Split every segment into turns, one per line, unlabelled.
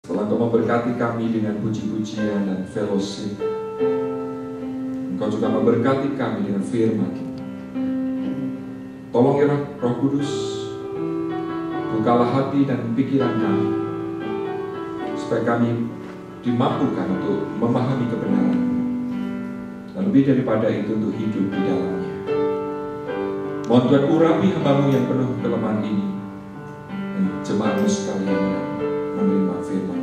Setelah Engkau memberkati kami dengan puji-pujian dan fellowship, Engkau juga memberkati kami dengan firman. Tolong ya Roh Kudus, bukalah hati dan pikiran kami, supaya kami dimampukan untuk memahami kebenaran, dan lebih daripada itu untuk hidup di dalamnya. Mohon Tuhan urapi hamba-Mu yang penuh kelemahan ini, dan jemaat-Mu sekalian yang menerima firman-Mu.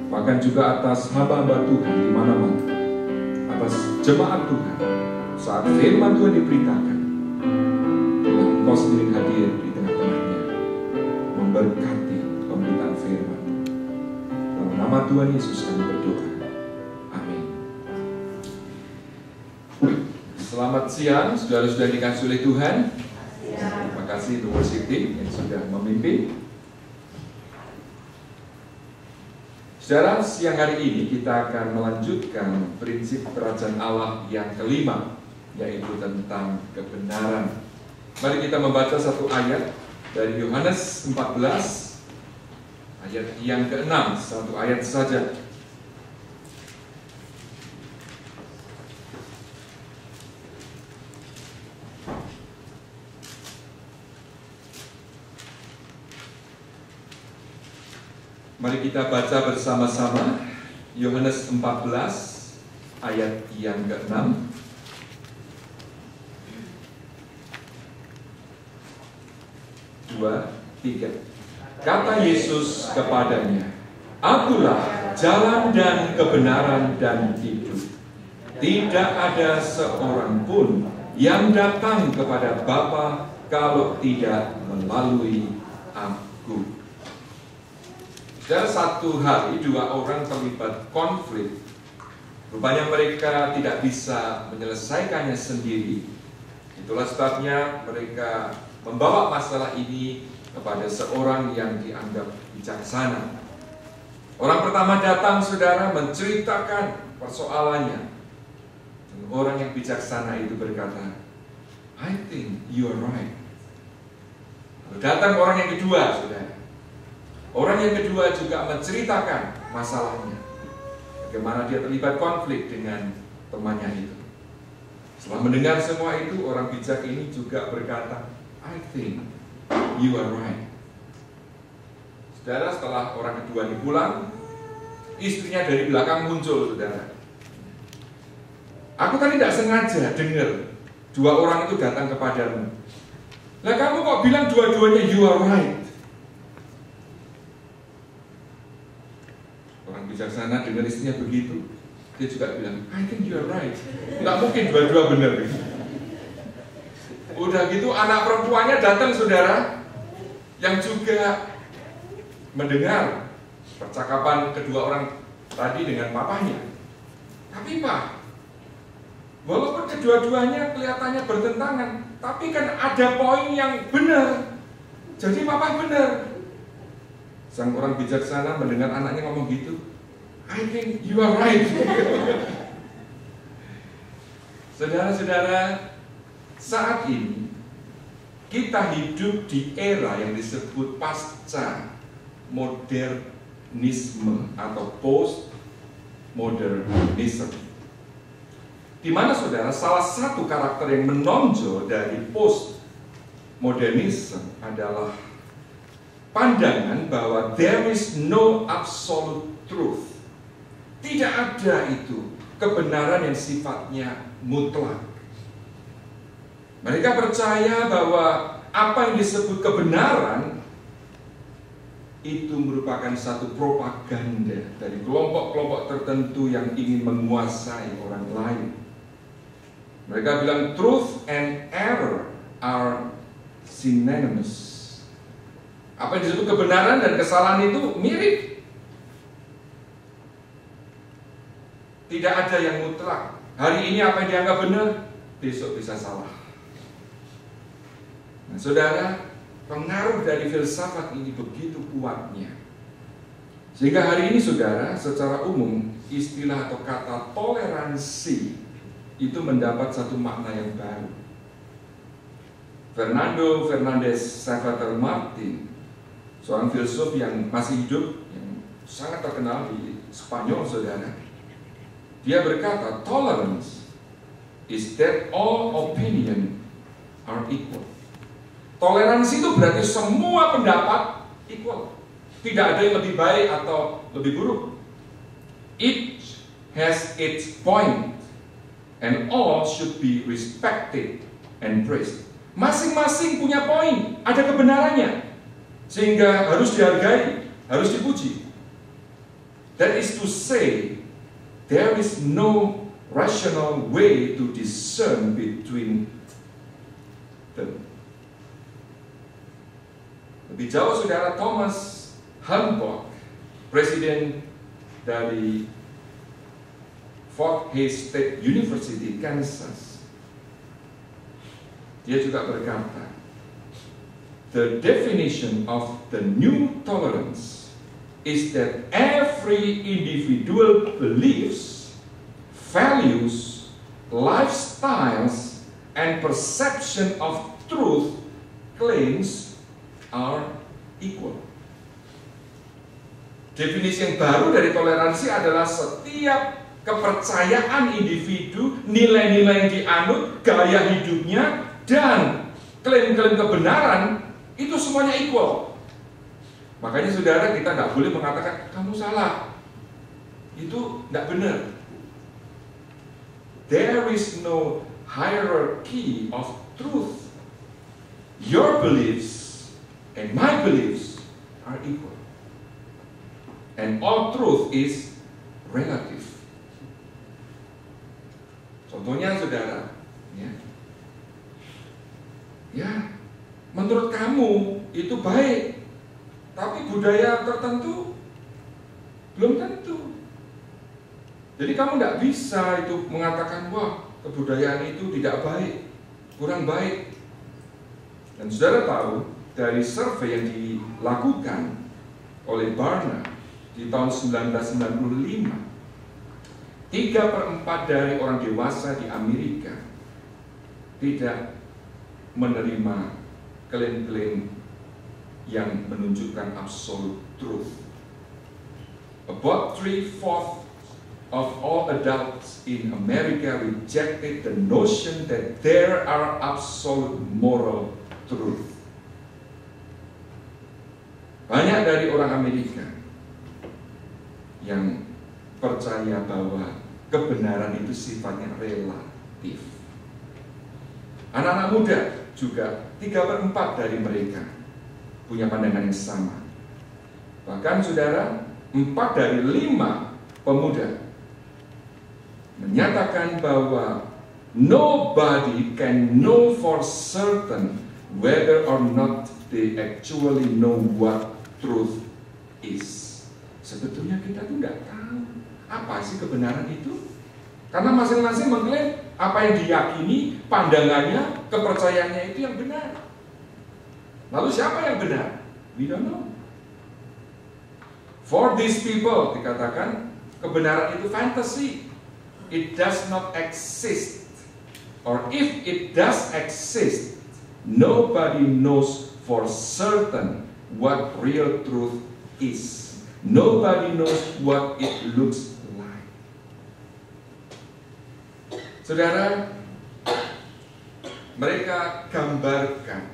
Bahkan juga atas hamba-hamba Tuhan di mana-mana, atas jemaat Tuhan, saat firman Tuhan diberitakan, bila Engkau sendiri hadir di tengah-tengahnya, memberkati pemberitaan firman. Dalam nama Tuhan Yesus kami berdoa. Amin. Selamat siang, saudara-saudara dikasih oleh Tuhan. Terima kasih untuk worship team yang sudah memimpin. Saudara, siang hari ini kita akan melanjutkan prinsip kerajaan Allah yang kelima, yaitu tentang kebenaran. Mari kita membaca satu ayat dari Yohanes 14, ayat yang ke-6, satu ayat saja. Mari kita baca bersama-sama Yohanes 14 ayat yang ke-6. Dua, tiga. Kata Yesus kepadanya, "Akulah jalan dan kebenaran dan hidup. Tidak ada seorang pun yang datang kepada Bapa kalau tidak melalui Aku." Dan satu hari dua orang terlibat konflik. Rupanya mereka tidak bisa menyelesaikannya sendiri. Itulah sebabnya mereka membawa masalah ini kepada seorang yang dianggap bijaksana. Orang pertama datang, saudara, menceritakan persoalannya. Dan orang yang bijaksana itu berkata, "I think you are right." Lalu datang orang yang kedua, saudara. Orang yang kedua juga menceritakan masalahnya, bagaimana dia terlibat konflik dengan temannya itu. Setelah mendengar semua itu, orang bijak ini juga berkata, "I think you are right." Saudara, setelah orang kedua ini pulang, istrinya dari belakang muncul, saudara. "Aku tadi tidak sengaja dengar dua orang itu datang kepadamu. Lah kamu kok bilang dua-duanya you are right?" Orang bijaksana dengar istrinya begitu, dia juga bilang, "I think you are right." Nggak mungkin dua-dua benar. Udah gitu anak perempuannya datang, saudara, yang juga mendengar percakapan kedua orang tadi dengan papanya. "Tapi Pak, walaupun kedua-duanya kelihatannya bertentangan, tapi kan ada poin yang benar. Jadi Papa benar." Sang orang bijaksana mendengar anaknya ngomong gitu, "I think you are right." Saudara-saudara, saat ini kita hidup di era yang disebut pasca modernisme atau postmodernism, di mana, saudara, salah satu karakter yang menonjol dari postmodernism adalah pandangan bahwa there is no absolute truth. Tidak ada itu kebenaran yang sifatnya mutlak. Mereka percaya bahwa apa yang disebut kebenaran itu merupakan satu propaganda dari kelompok-kelompok tertentu yang ingin menguasai orang lain. Mereka bilang truth and error are synonymous. Apa yang disebut kebenaran dan kesalahan itu mirip. Tidak ada yang mutlak. Hari ini apa yang dianggap benar, besok bisa salah. Nah, saudara, pengaruh dari filsafat ini begitu kuatnya, sehingga hari ini, saudara, secara umum istilah atau kata toleransi itu mendapat satu makna yang baru. Fernando Fernandez Savater Martin, seorang filsuf yang masih hidup, yang sangat terkenal di Spanyol, saudara. Dia berkata, tolerance is that all opinion are equal. Toleransi itu berarti semua pendapat equal. Tidak ada yang lebih baik atau lebih buruk. Each has its point and all should be respected and praised. Masing-masing punya poin, ada kebenarannya, sehingga harus dihargai, harus dipuji. That is to say, there is no rational way to discern between them. Lebih jauh, saudara, Thomas Humboldt, presiden dari Fort Hays State University, Kansas, dia juga berkata, the definition of the new tolerance is that every individual beliefs, values, lifestyles, and perception of truth claims are equal. Definisi yang baru dari toleransi adalah setiap kepercayaan individu, nilai-nilai yang dianut, gaya hidupnya, dan klaim-klaim kebenaran itu semuanya equal. Makanya saudara, kita tidak boleh mengatakan kamu salah, itu tidak benar. There is no hierarchy of truth. Your beliefs and my beliefs are equal, and all truth is relative. Contohnya, saudara, ya, menurut kamu itu baik, tapi budaya tertentu belum tentu. Jadi kamu tidak bisa itu mengatakan, wah, kebudayaan itu tidak baik, kurang baik. Dan saudara tahu dari survei yang dilakukan oleh Barna di tahun 1995, 3/4 dari orang dewasa di Amerika tidak menerima klaim-klaim yang menunjukkan absolute truth. About 3/4 of all adults in America rejected the notion that there are absolute moral truth. Banyak dari orang Amerika yang percaya bahwa kebenaran itu sifatnya relatif. Anak-anak muda juga 3/4 dari mereka punya pandangan yang sama. Bahkan saudara, 4 dari 5 pemuda menyatakan bahwa nobody can know for certain whether or not they actually know what truth is. Sebetulnya kita tuh nggak tahu apa sih kebenaran itu, karena masing-masing mengklaim apa yang diyakini, pandangannya, kepercayaannya itu yang benar. Lalu siapa yang benar? We don't know. For these people, dikatakan kebenaran itu fantasy. It does not exist. Or if it does exist, nobody knows for certain what real truth is. Nobody knows what it looks like. Saudara, mereka gambarkan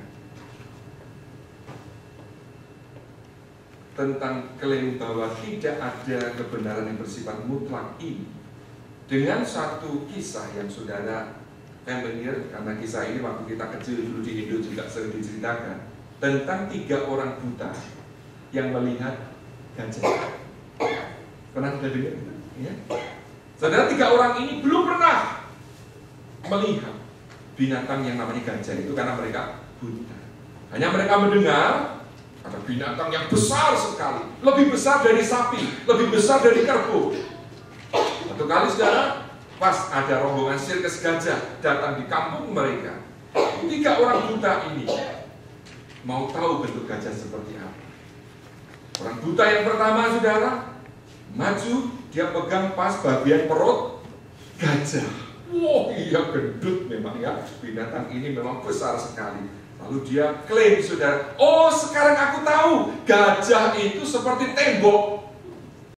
tentang klaim bahwa tidak ada kebenaran yang bersifat mutlak ini dengan satu kisah yang saudara familiar, karena kisah ini waktu kita kecil dulu di Indo juga sering diceritakan, tentang 3 orang buta yang melihat gajah. Pernah sudah dengar? Ya? Saudara, 3 orang ini belum pernah melihat binatang yang namanya gajah itu karena mereka buta. Hanya mereka mendengar ada binatang yang besar sekali, lebih besar dari sapi, lebih besar dari kerbau. Satu kali saudara, pas ada rombongan sirkus gajah datang di kampung mereka, 3 orang buta ini mau tahu bentuk gajah seperti apa. Orang buta yang pertama saudara maju, dia pegang pas bagian perut gajah. Wah, iya gendut memang ya, binatang ini memang besar sekali. Lalu dia klaim saudara, oh sekarang aku tahu, gajah itu seperti tembok.